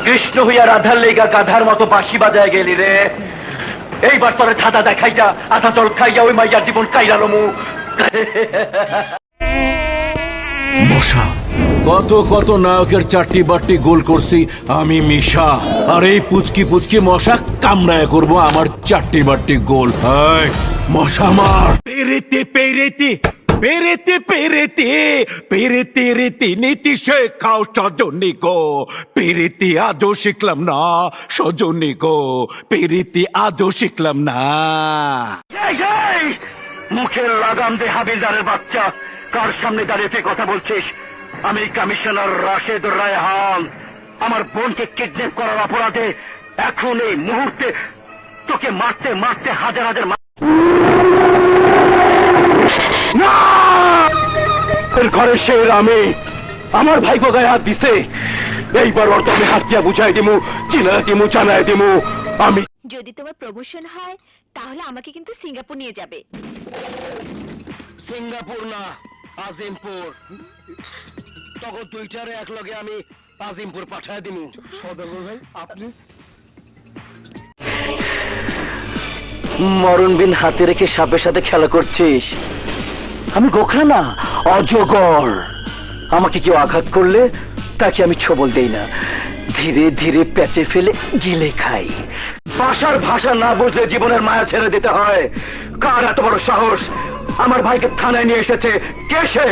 কৃষ্ণ হইয়া রাধার লেগা গাধার মতো বাঁশি বাজায় গেলি রে। এইবার তোরে ধাঁধা দেখাইয়া আধা তল খাইয়া ওই মাইয়ার জীবন কাইরা লমু। মশা কত কত নায়কের চারটি বাট্টি গোল করছি আমি মিশা, আর এই পুচকি পুচকি মশা কামড়ায় করব আমার চারটি বাট্টি গোল। মশা মার পেরেতে পেরেতে পেরেতে পেরেতে পেরেতে রেতে নীতি শেখাও সজনী গো, পেরেতে আজও শিখলাম না সজনী গো, পেরেতে আজও শিখলাম না। মুখের লাগাম দে হাবিলদারের বাচ্চা, কার সামনে দাঁড়িয়ে কথা বলছিস? আমি কমিশনার রাশেদ রায়হান। আমার বোনকে কিডন্যাপ করার অপরাধে এখন এই মুহূর্তে তোকে মারতে মারতে হাজার হাজার ঘরে শের আমি। আমার ভাইপো গায়ে হাত দিছে, এইবার ওর আমি হাত দিয়া বুঝাই দিমু, চিনা দিমু, জানাই দিমু। আমি যদি তোমার প্রমোশন হয় তাহলে আমাকে কিন্তু সিঙ্গাপুর নিয়ে যাবে। সিঙ্গাপুর না, আজিমপুর। তখন দুইটারে একলগে আমি আজিমপুর পাঠায় দিমু। সদাগর ভাই আপনি মরণ বিন হাতে রেখে সাপের সাথে খেলা করছিস। আমি গোখরা না, অজগর। আমাকে কেউ আঘাত করলে তাকে আমি ছবল দেই না, ধীরে ধীরে পেঁচে ফেলে গিলে খাই। ভাষার ভাষা না বুঝলে জীবনের মায়া ছেড়ে দিতে হয়। কার এত বড় সাহস আমার ভাইকে থানায় নিয়ে এসেছে? কে সে?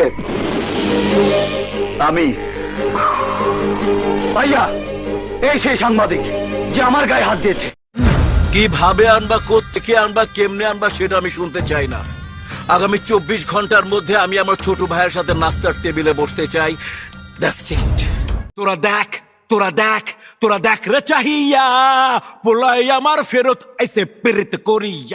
আমি। ভাইয়া, এই সেই সাংবাদিক যে আমার গায়ে হাত দিয়েছে। কিভাবে আনবা, কোত্থেকে আনবা, কেমনে আনবা সেটা আমি শুনতে চাই না। আগামী 24 ঘন্টার মধ্যে আমি আমার ছোট ভাইয়ের সাথে নাস্তার টেবিলে বসতে চাই। That's it. তোরা দেখ, তোরা দেখ, তোরা দেখ রে চাহিয়া পোলাই আমার ফেরত এসে পেরেত করিয়া।